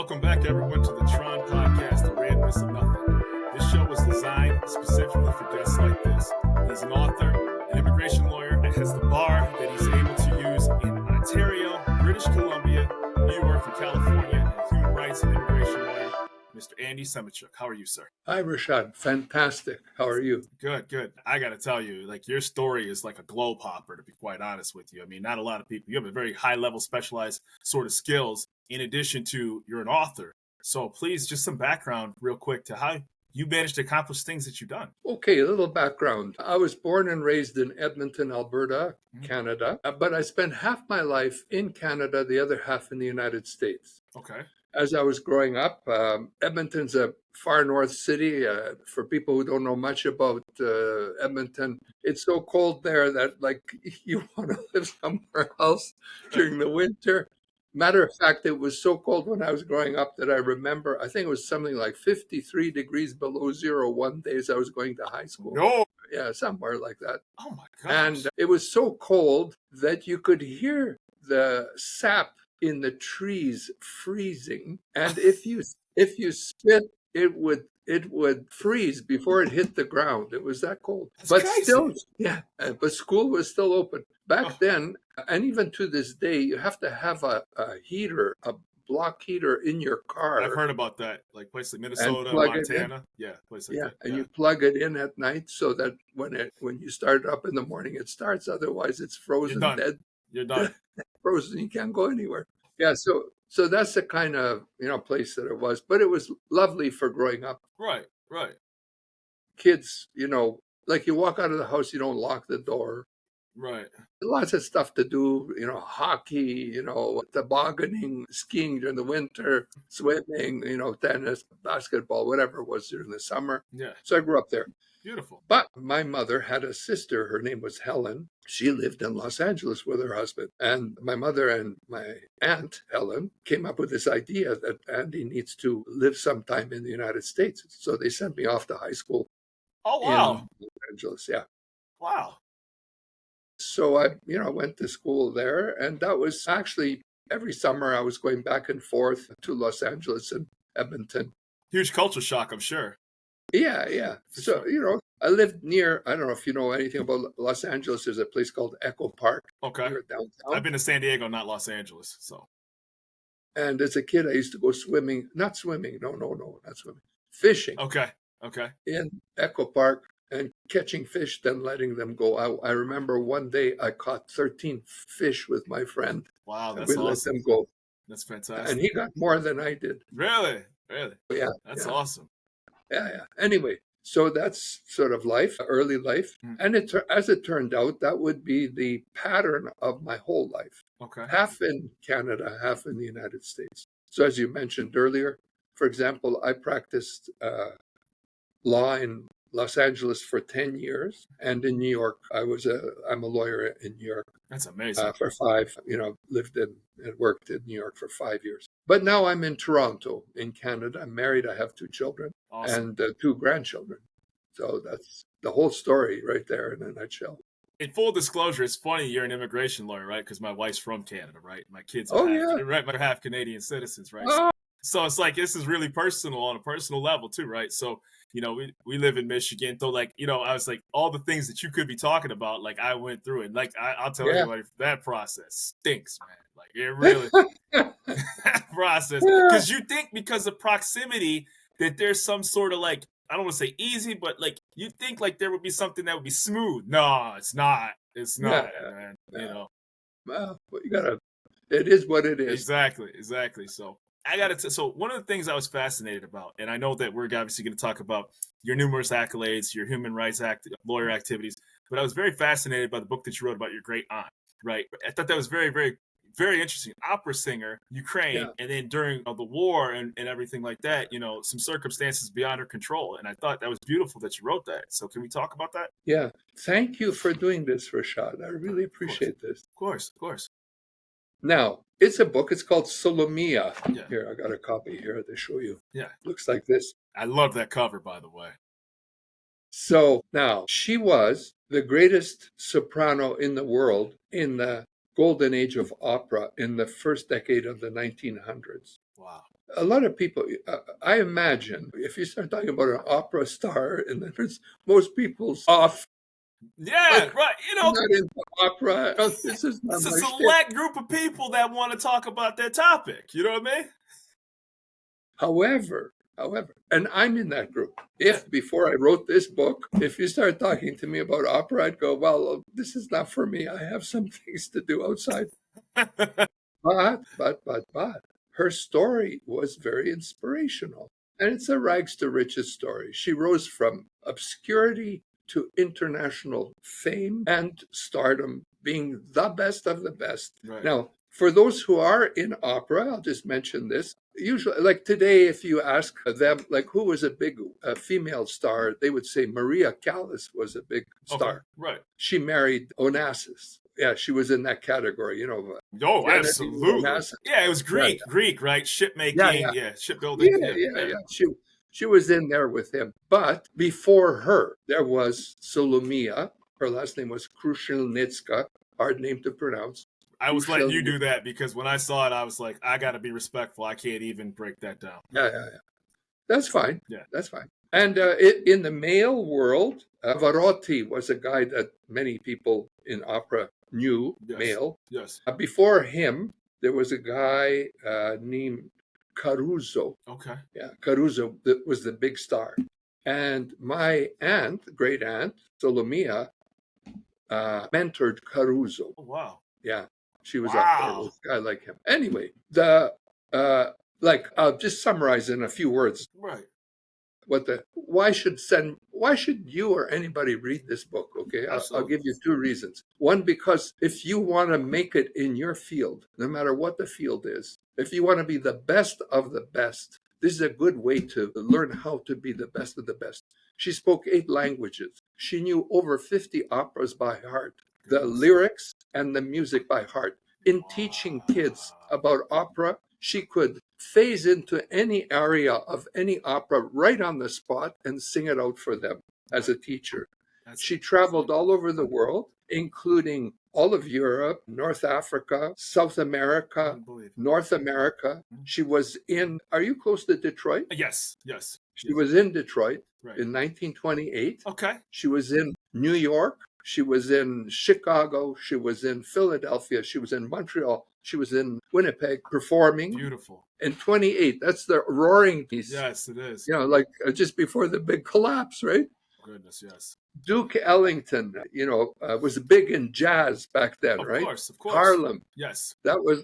Welcome back, everyone, to the T.R.O.N podcast, The Randomness of Nothing. This show was designed specifically for guests like this. He's an author, an immigration lawyer, and has the bar that he's able to use in Ontario, British Columbia, New York, and California, and human rights and immigration lawyer, Mr. Andy Semechuk. How are you, sir? Hi, Rashad. Fantastic. How are you? Good. I got to tell you, like, your story is like a globe hopper, to be quite honest with you. I mean, not a lot of people. You have a very high-level, specialized sort of skills. In addition to, you're an author. So please, just some background real quick to how you managed to accomplish things that you've done. Okay, a little background. I was born and raised in Edmonton, Alberta, Canada, but I spent half my life in Canada, the other half in the United States. Okay. As I was growing up, Edmonton's a far north city. For people who don't know much about Edmonton, it's so cold there that like you want to live somewhere else during the winter. Matter of fact, it was so cold when I was growing up that I remember, I think it was something like 53 degrees below zero one day as I was going to high school. No. Yeah, somewhere like that. Oh my gosh. And it was so cold that you could hear the sap in the trees freezing. And if you spit, it would freeze before it hit the ground. It was that cold. That's but crazy. Still, yeah, but school was still open. Back then, and even to this day, you have to have a heater, a block heater in your car. I've heard about that, like places like Minnesota, Montana. Yeah, places like that. And you plug it in at night so that when you start up in the morning, it starts. Otherwise, it's frozen dead. You're done. Frozen. You can't go anywhere. Yeah, so that's the kind of place that it was. But it was lovely for growing up. Right. Kids, like you walk out of the house, you don't lock the door. Right. Lots of stuff to do, hockey, tobogganing, skiing during the winter, swimming, tennis, basketball, whatever it was during the summer. Yeah. So I grew up there. Beautiful. But my mother had a sister. Her name was Helen. She lived in Los Angeles with her husband. And my mother and my aunt, Helen, came up with this idea that Andy needs to live sometime in the United States. So they sent me off to high school. Oh, wow. In Los Angeles, yeah. Wow. So I went to school there, and that was actually every summer I was going back and forth to Los Angeles and Edmonton. Huge culture shock, I'm sure. Yeah. So, I lived near, I don't know if you know anything about Los Angeles. There's a place called Echo Park. Okay. Near downtown. I've been to San Diego, not Los Angeles, so. And as a kid, I used to go swimming. Not swimming. No, not swimming. Fishing. Okay. In Echo Park. And catching fish, then letting them go. I remember one day I caught 13 fish with my friend. Wow, that's awesome. We let them go. That's fantastic. And he got more than I did. Really? Yeah. That's awesome. Yeah. Anyway, so that's sort of life, early life. And as it turned out, that would be the pattern of my whole life. Okay. Half in Canada, half in the United States. So as you mentioned earlier, for example, I practiced law in Los Angeles for 10 years, and in New York, I'm a lawyer in New York. That's amazing. For 5, lived and worked in New York for 5 years. But now I'm in Toronto, in Canada. I'm married. I have 2 children and 2 grandchildren. So that's the whole story right there in a nutshell. In full disclosure, it's funny you're an immigration lawyer, right? Because my wife's from Canada, right? My kids are half Canadian citizens, right? Oh. So it's like, this is really personal on a personal level too, right? So, we live in Michigan. So like, I was like, all the things that you could be talking about, like I went through it. Like I'll tell everybody, that process stinks, man. Like it really, that process. Because you think because of proximity that there's some sort of like, I don't want to say easy, but like you think like there would be something that would be smooth. No, it's not. It's not, man. Well, it is what it is. Exactly. So so one of the things I was fascinated about, and I know that we're obviously going to talk about your numerous accolades, your human rights lawyer activities, but I was very fascinated by the book that you wrote about your great aunt, right? I thought that was very, very, very interesting. Opera singer, Ukraine, and then during the war and everything like that, some circumstances beyond her control. And I thought that was beautiful that you wrote that. So can we talk about that? Yeah. Thank you for doing this, Rashad. I really appreciate this. Of course. Now, it's a book. It's called Solomea. Yeah. Here, I got a copy here to show you. Yeah. Looks like this. I love that cover, by the way. So now, she was the greatest soprano in the world in the golden age of opera in the first decade of the 1900s. Wow. A lot of people, I imagine, if you start talking about an opera star, and then most people's off. Yeah, Like, right. I'm not into opera. Oh, this is not It's a my shtick. select group of people that want to talk about that topic. You know what I mean? However, and I'm in that group. If before I wrote this book, if you start talking to me about opera, I'd go, well, this is not for me. I have some things to do outside. But her story was very inspirational. And it's a rags to riches story. She rose from obscurity to international fame and stardom, being the best of the best. Right. Now, for those who are in opera, I'll just mention this. Usually, like today, if you ask them, like, who was a big female star, they would say Maria Callas was a big star. Okay, right. She married Onassis. Yeah, she was in that category, Oh, Kennedy, absolutely. Onassis. Yeah, it was Greek, right? Shipmaking, shipbuilding. Yeah. She was in there with him. But before her, there was Solomea. Her last name was Krushelnitska, hard name to pronounce. I was letting you do that because when I saw it, I was like, I got to be respectful. I can't even break that down. Yeah. That's fine. Yeah. That's fine. And in the male world, Pavarotti was a guy that many people in opera knew, male. Yes. Before him, there was a guy named Caruso. Okay. Yeah, Caruso that was the big star. And my great aunt, Solomea, mentored Caruso. Oh, wow. Yeah, she was up there with a guy like him. Anyway, I'll just summarize in a few words. Right. Why should you or anybody read this book? Okay, I'll give you two reasons. One, because if you want to make it in your field, no matter what the field is, if you want to be the best of the best, this is a good way to learn how to be the best of the best. She spoke 8 languages. She knew over 50 operas by heart, the lyrics and the music by heart. In teaching kids about opera, she could phase into any area of any opera right on the spot and sing it out for them as a teacher. She traveled all over the world, including all of Europe, North Africa, South America, North America. She was are you close to Detroit? Yes. She was in Detroit in 1928. Okay. She was in New York. She was in Chicago. She was in Philadelphia. She was in Montreal. She was in Winnipeg performing. Beautiful. In 28, that's the roaring piece. Yes, it is. Like just before the big collapse, right? Goodness, yes. Duke Ellington, was big in jazz back then, right? Of course. Harlem. Yes. That was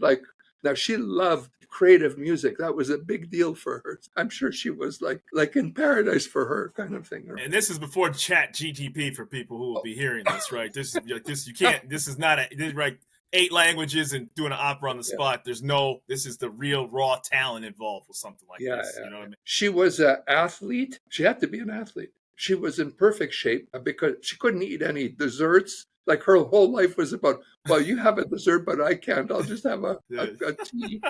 now she loved creative music. That was a big deal for her. I'm sure she was like in paradise for her kind of thing. And this is before Chat GTP for people who will be hearing this, right? This you can't. This is not right. 8 languages and doing an opera on the spot. This is the real raw talent involved with something like this. You know what I mean? She was an athlete. She had to be an athlete. She was in perfect shape because she couldn't eat any desserts. Like her whole life was about, well, you have a dessert, but I can't. I'll just have a tea.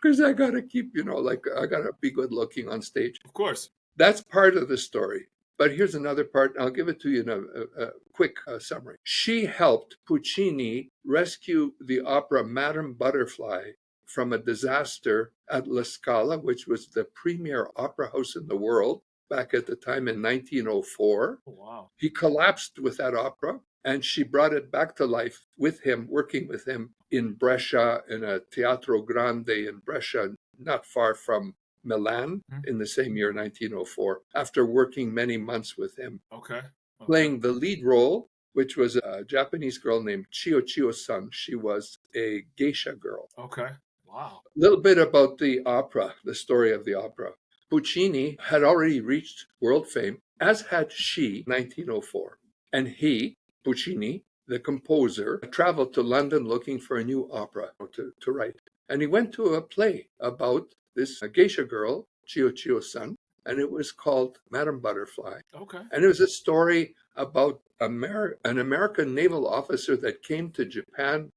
Because I got to keep, I got to be good looking on stage. Of course. That's part of the story. But here's another part. I'll give it to you in a quick summary. She helped Puccini rescue the opera Madame Butterfly from a disaster at La Scala, which was the premier opera house in the world back at the time in 1904. Oh, wow. He collapsed with that opera, and she brought it back to life with him, working with him in Brescia, in a Teatro Grande in Brescia, not far from Milan, in the same year, 1904, after working many months with him. Okay. Playing the lead role, which was a Japanese girl named Chiyo-Chiyo-san. She was a geisha girl. Okay. Wow. A little bit about the opera, the story of the opera. Puccini had already reached world fame, as had she, 1904. And he, Puccini, the composer, traveled to London looking for a new opera to write. And he went to a play about this geisha girl, Chiyo-Chiyo-san, and it was called Madame Butterfly. Okay. And it was a story about an American naval officer that came to Japan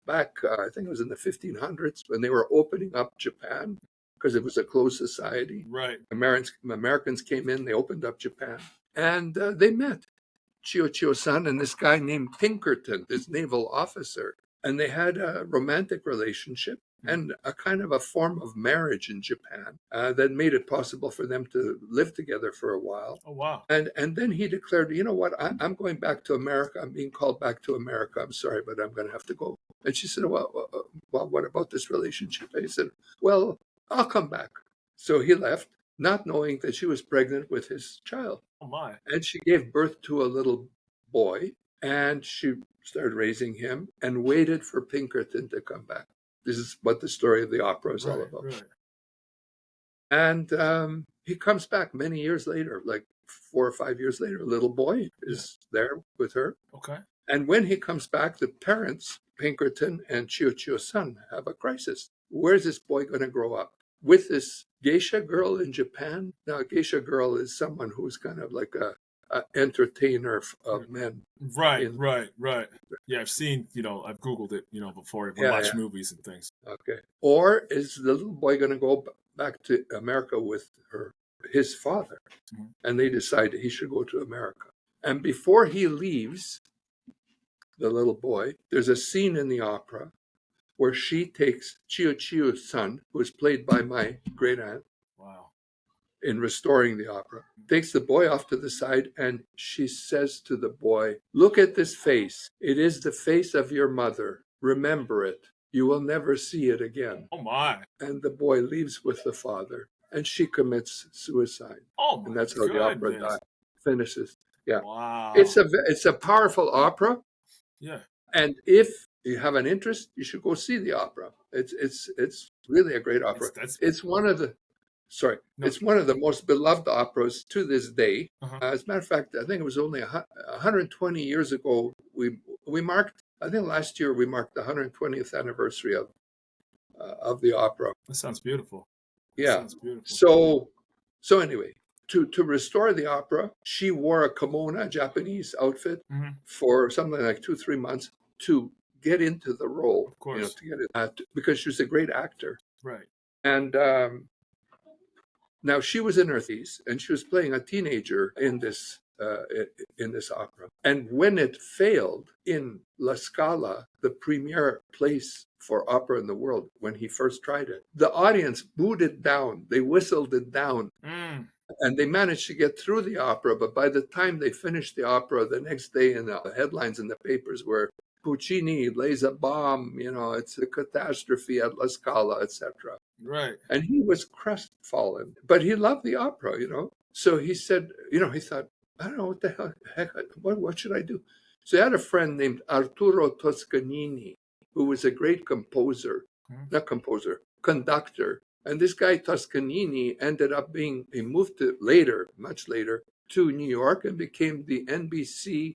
back, I think it was in the 1500s, when they were opening up Japan, because it was a closed society. Right. Americans came in, they opened up Japan, and they met Chiyo-Chiyo-san and this guy named Pinkerton, this naval officer. and they had a romantic relationship and a kind of a form of marriage in Japan that made it possible for them to live together for a while. Oh, wow. And then he declared, you know what, I'm going back to America. I'm being called back to America. I'm sorry, but I'm going to have to go. And she said, well, what about this relationship? And he said, well, I'll come back. So he left, not knowing that she was pregnant with his child. Oh, my. And she gave birth to a little boy, and she started raising him and waited for Pinkerton to come back. This is what the story of the opera is all about. Right. And he comes back many years later, like 4 or 5 years later. A little boy is there with her. Okay. And when he comes back, the parents, Pinkerton and Chiyo's son, have a crisis. Where's this boy going to grow up? With this geisha girl in Japan. Now, a geisha girl is someone who's kind of like a entertainer of men. Right. Yeah, I've seen, I've Googled it, before I watch movies and things. Okay. Or is the little boy going to go back to America with his father? Mm-hmm. And they decide he should go to America. And before he leaves, the little boy, there's a scene in the opera where she takes Chiyo's son, who is played by my great aunt. Wow. In restoring the opera, takes the boy off to the side, and she says to the boy, look at this face. It is the face of your mother. Remember it. You will never see it again. Oh, my. And the boy leaves with the father, and she commits suicide. Oh, my. And that's how the opera finishes. Yeah. Wow. It's a powerful opera. Yeah. And if you have an interest, you should go see the opera. It's really a great opera. It's one of the It's one of the most beloved operas to this day. As a matter of fact, I think it was only 120 years ago. We marked, I think last year we marked the 120th anniversary of the opera. That sounds beautiful. Yeah. Sounds beautiful. So anyway, to restore the opera, she wore a kimono, a Japanese outfit, for something like 2-3 months to get into the role. Of course. To get it, because she was a great actor. Right. And now she was in her 30s, and she was playing a teenager in this opera. And when it failed in La Scala, the premier place for opera in the world, when he first tried it, the audience booed it down. They whistled it down. And they managed to get through the opera. But by the time they finished the opera, the next day in the headlines in the papers were, Puccini lays a bomb, it's a catastrophe at La Scala, etc. Right. And he was crestfallen, but he loved the opera, So he said, he thought, I don't know what the heck, what should I do? So he had a friend named Arturo Toscanini, who was a great conductor. And this guy Toscanini ended up he moved much later, to New York and became the NBC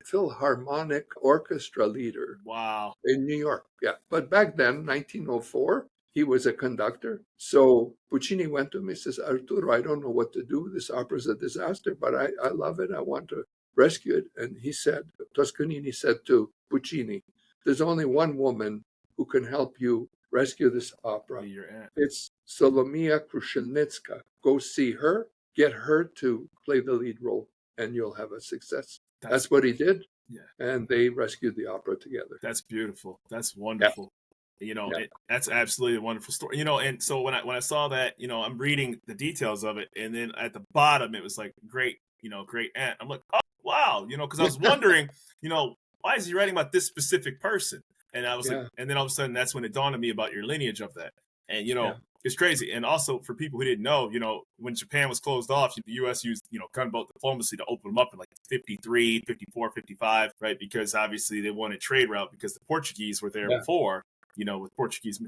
Philharmonic Orchestra leader. Wow. In New York, yeah. But back then, 1904, he was a conductor. So Puccini went to him. He says, Arturo, I don't know what to do. This opera is a disaster, but I love it. I want to rescue it. And Toscanini said to Puccini, there's only one woman who can help you rescue this opera. It's Solomea Krushelnitska. Go see her. Get her to play the lead role, and you'll have a success. That's what he did. Yeah. And they rescued the opera together. That's beautiful. That's wonderful. Yeah. That's absolutely a wonderful story. And so when I saw that, I'm reading the details of it, and then at the bottom it was like great aunt. I'm like, oh wow, because I was wondering, why is he writing about this specific person? And I was like, and then all of a sudden that's when it dawned on me about your lineage of that. And it's crazy. And also for people who didn't know, when Japan was closed off, the U.S. used, gunboat diplomacy to open them up in like 53, 54, 55, right? Because obviously they wanted trade route because the Portuguese were there before, with Portuguese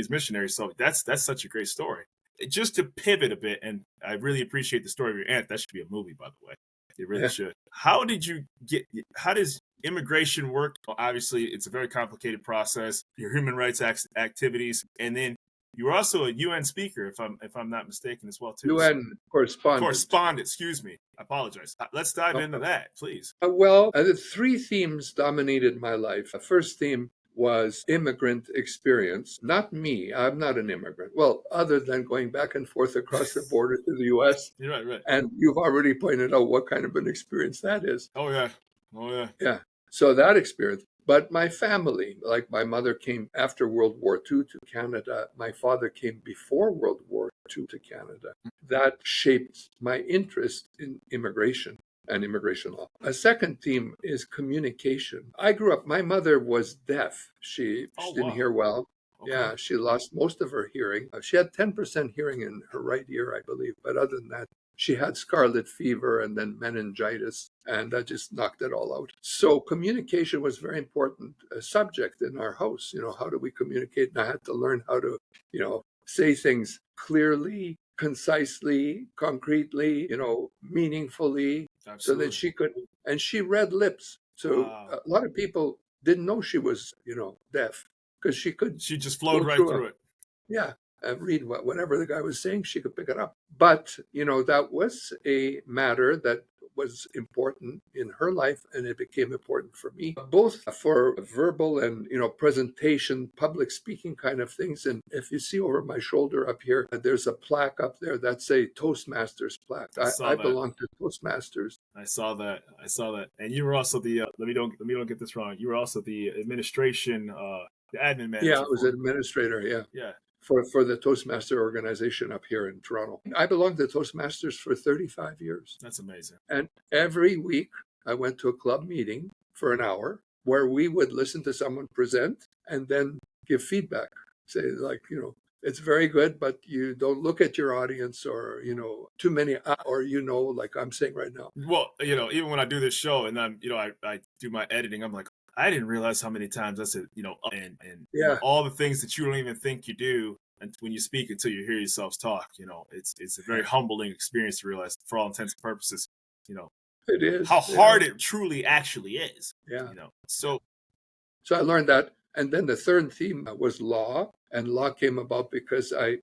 missionaries. So that's such a great story. Just to pivot a bit, and I really appreciate the story of your aunt. That should be a movie, by the way. It really should. How does immigration work? Well, obviously, it's a very complicated process. Your human rights activities, and then you're also a UN speaker, if I'm not mistaken, as well too. UN correspondent. Correspondent. Excuse me. I apologize. Let's dive into that, please. The 3 themes dominated my life. The first theme was immigrant experience. Not me. I'm not an immigrant. Well, other than going back and forth across the border to the U.S. Right. And you've already pointed out what kind of an experience that is. Oh, yeah. Yeah. So that experience. But my family, like my mother came after World War II to Canada, my father came before World War II to Canada. That shaped my interest in immigration and immigration law. A second theme is communication. I grew up, my mother was deaf. She Oh, didn't wow. hear well. Okay. Yeah, she lost most of her hearing. She had 10% hearing in her right ear, I believe. But other than that, she had scarlet fever and then meningitis, and that just knocked it all out. So communication was very important subject in our house. How do we communicate? And I had to learn how to, say things clearly, concisely, concretely, meaningfully, so that Absolutely. she could, and she read lips. So Wow. a lot of people didn't know she was, deaf because she could She just flowed go right through a, through it. yeah, read whatever the guy was saying, she could pick it up. But, that was a matter that was important in her life, and it became important for me, both for verbal and, presentation, public speaking kind of things. And if you see over my shoulder up here, there's a plaque up there that's a Toastmasters plaque. I I saw that. belong to Toastmasters. I saw that. I saw that. And you were also the let me don't get this wrong. You were also the administration the admin Yeah, I manager was for an administrator, yeah, yeah. for the Toastmaster organization up here in Toronto. I belonged to Toastmasters for 35 years. That's amazing. And every week I went to a club meeting for an hour where we would listen to someone present and then give feedback. Say, like, it's very good, but you don't look at your audience, or, too many, or, like I'm saying right now. Well, even when I do this show and I do my editing, I'm like, I didn't realize how many times I said, and Yeah, all the things that you don't even think you do and when you speak until you hear yourselves talk, it's a very humbling experience to realize for all intents and purposes, you know, it is. how Yeah, hard it truly actually is, yeah. So So I learned that. And then the third theme was law. And law came about because as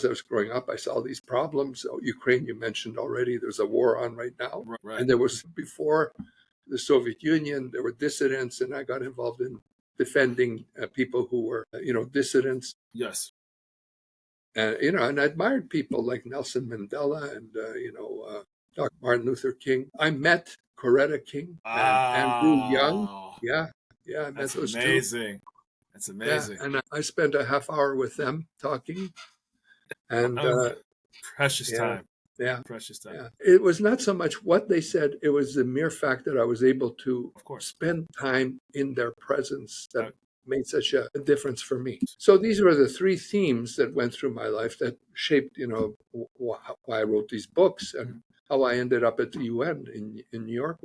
I was growing up, I saw these problems. So Ukraine, you mentioned already, there's a war on right now. right. And there was before the Soviet Union, there were dissidents, and I got involved in defending people who were, dissidents. Yes. And I admired people like Nelson Mandela and, Dr. Martin Luther King. I met Coretta King and Andrew Young. Wow. Yeah, yeah, I met That's those two. amazing. That's Yeah, amazing. and I spent a half hour with them talking, and Oh, precious yeah, time. yeah, Precious time. yeah. It was not so much what they said; it was the mere fact that I was able to Of course. spend time in their presence that Uh, made such a difference for me. So these were the three themes that went through my life that shaped, why I wrote these books and mhm. how I ended up at the UN in New York.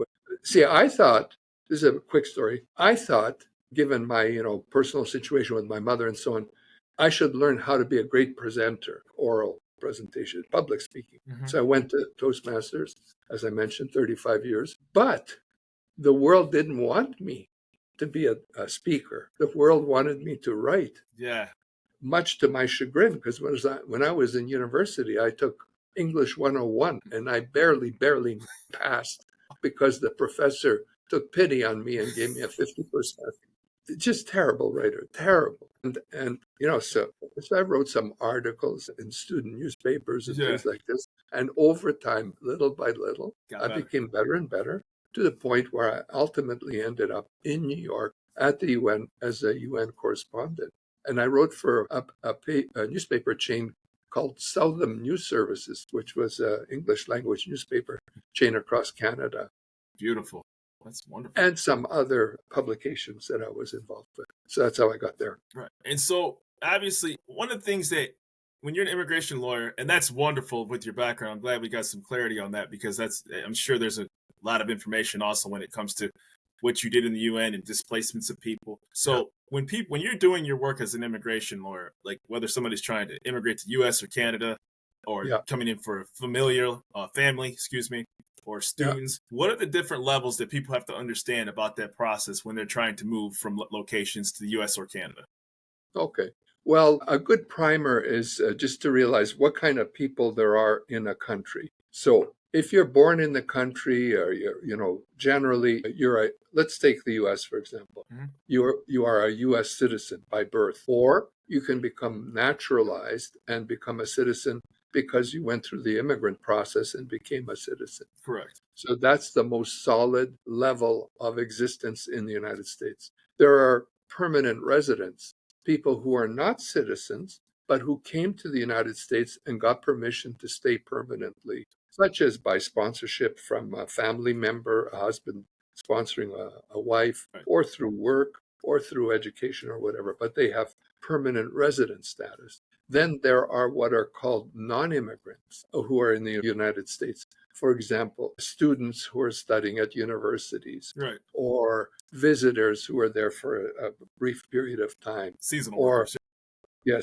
See, I thought, this is a quick story. I thought, given my, personal situation with my mother and so on, I should learn how to be a great presenter, oral presentation, public speaking. Mhm. So I went to Toastmasters, as I mentioned, 35 years. But the world didn't want me to be a speaker. The world wanted me to write, Yeah. much to my chagrin, because when I was in university, I took English 101 and I barely passed because the professor took pity on me and gave me a 50%. Just terrible writer, terrible. And so I wrote some articles in student newspapers and Yeah. things like this. And over time, little by little, Got I better. became better and better, to the point where I ultimately ended up in New York at the UN as a UN correspondent. And I wrote for a newspaper chain called Southern News Services, which was an English language newspaper chain across Canada, Beautiful. That's wonderful. and some other publications that I was involved with. So that's how I got there. Right. And so obviously one of the things that when you're an immigration lawyer, and that's wonderful with your background, I'm glad we got some clarity on that because I'm sure there's a lot of information also when it comes to what you did in the UN and displacements of people. Yeah, So when you're doing your work as an immigration lawyer, like whether somebody's trying to immigrate to US or Canada or yeah, coming in for a familiar family, excuse me, or yeah. students, what are the different levels that people have to understand about that process when they're trying to move from locations to the US or Canada? Okay. Well, a good primer is just to realize what kind of people there are in a country. So if you're born in the country, or generally let's take the US, for example. Mhm. You are a US citizen by birth, or you can become naturalized and become a citizen because you went through the immigrant process and became a citizen. Correct. So that's the most solid level of existence in the United States. There are permanent residents, people who are not citizens, but who came to the United States and got permission to stay permanently, such as by sponsorship from a family member, a husband sponsoring a wife, Right. or through work, or through education or whatever, but they have permanent resident status. Then there are what are called non-immigrants who are in the United States. For example, students who are studying at universities, Right. or visitors who are there for a brief period of time, Seasonal or workers.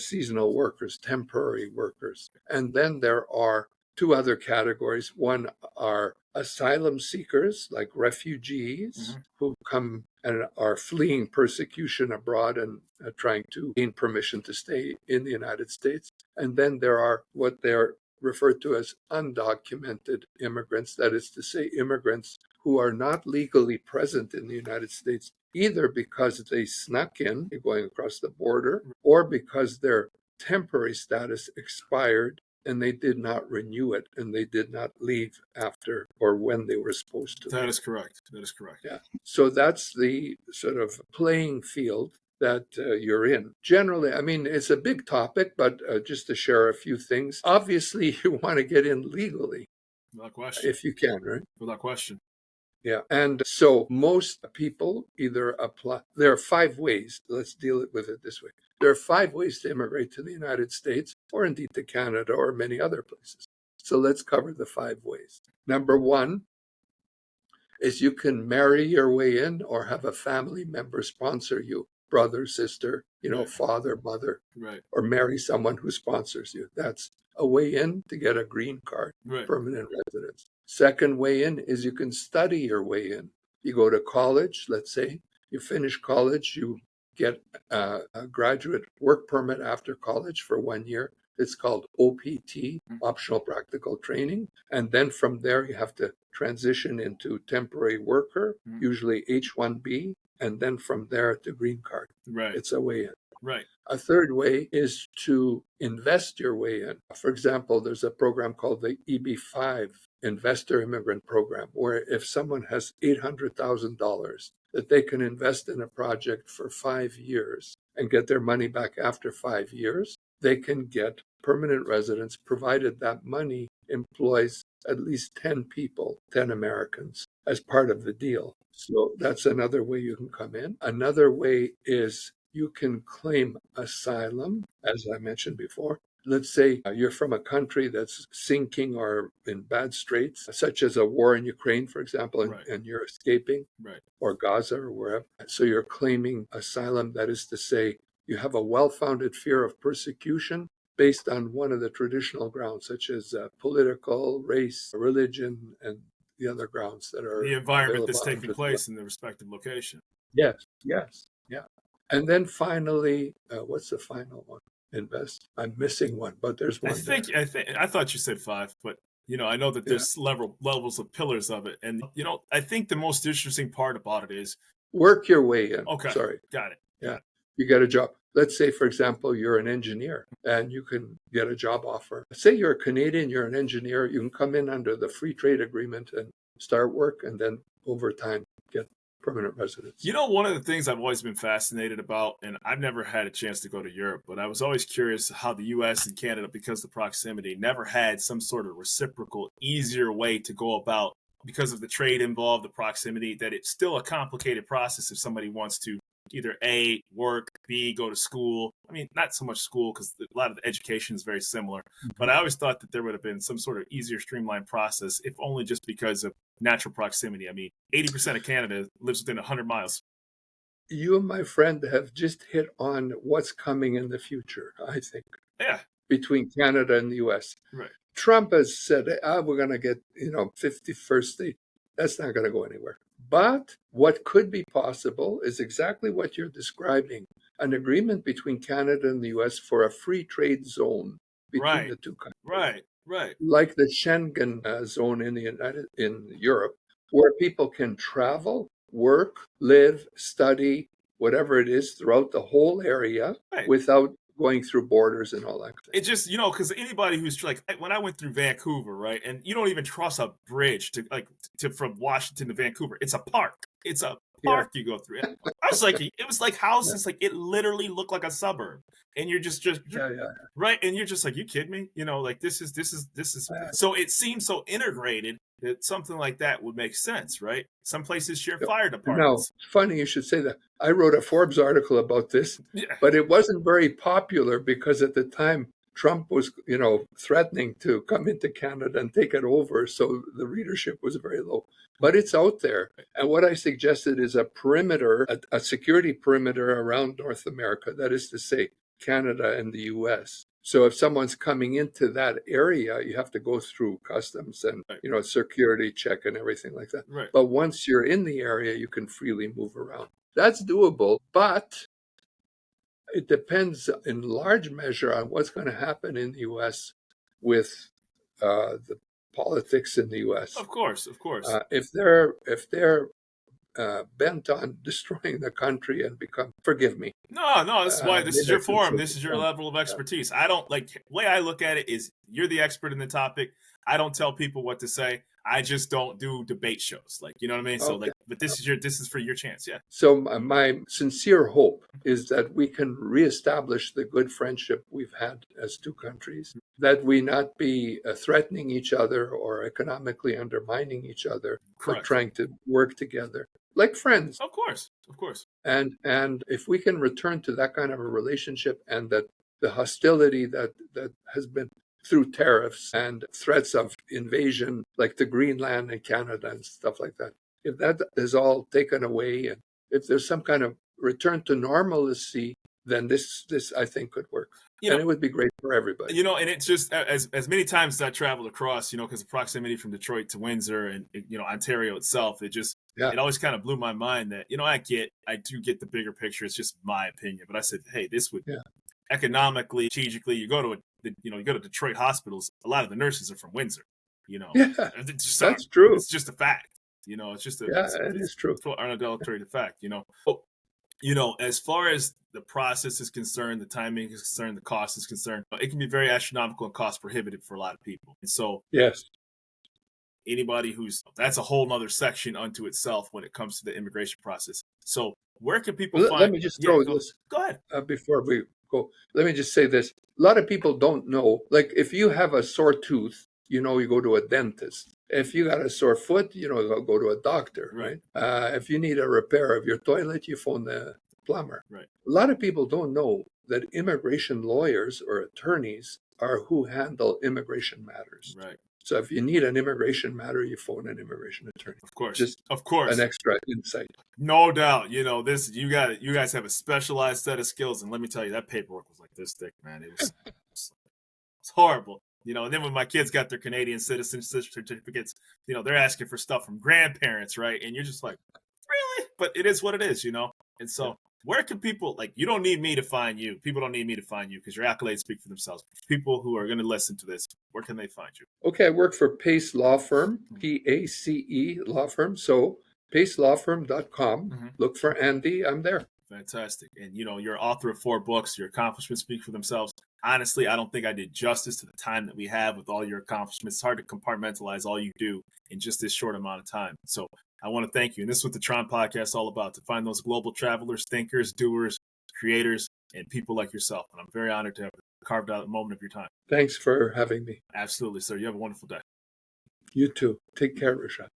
seasonal workers, temporary workers. And then there are two other categories. One are asylum seekers, like refugees, who come and are fleeing persecution abroad and trying to gain permission to stay in the United States. And then there are what they're referred to as undocumented immigrants, that is to say, immigrants who are not legally present in the United States, either because they snuck in going across the border, or because their temporary status expired and they did not renew it, and they did not leave after or when they were supposed to. That is correct. That is correct. Yeah. So that's the sort of playing field that you're in. Generally, I mean, it's a big topic, but just to share a few things. Obviously, you want to get in legally. Without question. If you can, right? Without question. Yeah. And so most people either apply. There are 5 ways. Let's deal with it this way. There are 5 ways to immigrate to the United States, or indeed to Canada, or many other places. So let's cover the 5 ways. Number 1 is you can marry your way in, or have a family member sponsor you, brother, sister, Right. father, mother, Right. or marry someone who sponsors you. That's a way in to get a green card, Right. permanent residence. Second way in is you can study your way in. You go to college, let's say, you finish college, you get a graduate work permit after college for 1 year. It's called OPT, optional practical training. And then from there, you have to transition into temporary worker, usually H-1B, and then from there to green card. Right. It's a way in. Right. A third way is to invest your way in. For example, there's a program called the EB-5, Investor Immigrant Program, where if someone has $800,000 that they can invest in a project for 5 years and get their money back after 5 years, they can get permanent residence, provided that money employs at least 10 people, 10 Americans, as part of the deal. So that's another way you can come in. Another way is you can claim asylum, as I mentioned before. Let's say you're from a country that's sinking or in bad straits, such as a war in Ukraine, for example, and you're escaping, or Gaza or wherever. So you're claiming asylum. That is to say, you have a well-founded fear of persecution based on one of the traditional grounds, such as political, race, religion, and the other grounds that are the environment that's available taking place in the respective location. Yes, yeah. And then finally, what's the final one? Invest. I'm missing one, but there's one. I thought you said 5, but I know that there's levels of pillars of it, and I think the most interesting part about it is work your way in. Okay, sorry, got it. Yeah, you get a job. Let's say, for example, you're an engineer and you can get a job offer. Say you're a Canadian, you're an engineer, you can come in under the free trade agreement and start work, and then over time get permanent residence. One of the things I've always been fascinated about, and I've never had a chance to go to Europe, but I was always curious how the U.S. and Canada, because of the proximity, never had some sort of reciprocal, easier way to go about, because of the trade involved, the proximity, that it's still a complicated process if somebody wants to either A, work, B, go to school. I mean, not so much school because a lot of the education is very similar, but I always thought that there would have been some sort of easier, streamlined process, if only just because of natural proximity. I mean, 80% of Canada lives within 100 miles. You, my friend, have just hit on what's coming in the future, I think. Yeah. Between Canada and the U.S. Right. Trump has said, we're going to get, 51st state. That's not going to go anywhere. But what could be possible is exactly what you're describing, an agreement between Canada and the U.S. for a free trade zone between the two countries. Right. Like the Schengen zone in Europe, where people can travel, work, live, study, whatever it is, throughout the whole area without going through borders and all that. It just, because anybody who's like, when I went through Vancouver, right, and you don't even cross a bridge from Washington to Vancouver. It's a park. It's a park you go through. I was like, it was like houses, like it literally looked like a suburb, and you're just yeah, yeah. right, and you're just like, you kidding me? You know, like this is. So it seems so integrated that something like that would make sense, right? Some places share fire Now, departments. funny you should say that. I wrote a Forbes article about this, Yeah, but it wasn't very popular because at the time Trump was, threatening to come into Canada and take it over, so the readership was very low. But it's out there. And what I suggested is a perimeter, a security perimeter around North America, that is to say, Canada and the US. So if someone's coming into that area, you have to go through customs and, right, security check and everything like that. right. But once you're in the area, you can freely move around. That's doable, but it depends in large measure on what's going to happen in the U.S. with the politics in the U.S. Of course, of course. If they're bent on destroying the country and forgive me. No, this is why this is Maybe I your shouldn't forum. say This is your become. level of expertise. I don't like the way I look at it is you're the expert in the topic. I don't tell people what to say. I just don't do debate shows. Like, you know what I mean? So Okay. but this is for your chance. Yeah. So my sincere hope is that we can reestablish the good friendship we've had as two countries, that we not be threatening each other or economically undermining each other, but Correct. trying to work together like friends. Of course. Of course. And if we can return to that kind of a relationship, and that the hostility that has been through tariffs and threats of invasion, like to Greenland and Canada and stuff like that, if that is all taken away, and if there's some kind of return to normalcy, then this I think could work, and it would be great for everybody. And it's just as many times as I traveled across, because of proximity from Detroit to Windsor and Ontario itself, it always kind of blew my mind that I do get the bigger picture. It's just my opinion, but I said, hey, this would economically, strategically, you go to Detroit hospitals. A lot of the nurses are from Windsor. Yeah, that's true. It's just a fact. It's just it is true. It's unadulterated fact. As far as the process is concerned, the timing is concerned, the cost is concerned, it can be very astronomical and cost prohibitive for a lot of people. And so, yes, anybody that's a whole nother section unto itself when it comes to the immigration process. So, where can people find? Let me just throw this. Go ahead. Before we go, let me just say this. A lot of people don't know. Like, if you have a sore tooth, you go to a dentist. If you got a sore foot, go to a doctor, right? If you need a repair of your toilet, you phone the plumber. Right. A lot of people don't know that immigration lawyers or attorneys are who handle immigration matters. Right. So if you need an immigration matter, you phone an immigration attorney. Of course. Just an extra insight. No doubt. You guys have a specialized set of skills, and let me tell you, that paperwork was like this thick, man. It's horrible. And then when my kids got their Canadian citizenship certificates, they're asking for stuff from grandparents, right? And you're just like, really? But it is what it is, And so, where can people, you don't need me to find you. People don't need me to find you because your accolades speak for themselves. People who are going to listen to this, where can they find you? Okay, I work for Pace Law Firm, PACE Law Firm. So pacelawfirm.com. Mm-hmm. Look for Andy. I'm there. Fantastic. And, you're author of 4 books. Your accomplishments speak for themselves. Honestly, I don't think I did justice to the time that we have with all your accomplishments. It's hard to compartmentalize all you do in just this short amount of time. So I want to thank you. And this is what the T.R.O.N podcast is all about, to find those global travelers, thinkers, doers, creators, and people like yourself. And I'm very honored to have carved out a moment of your time. Thanks for having me. Absolutely, sir. You have a wonderful day. You too. Take care, Rashad.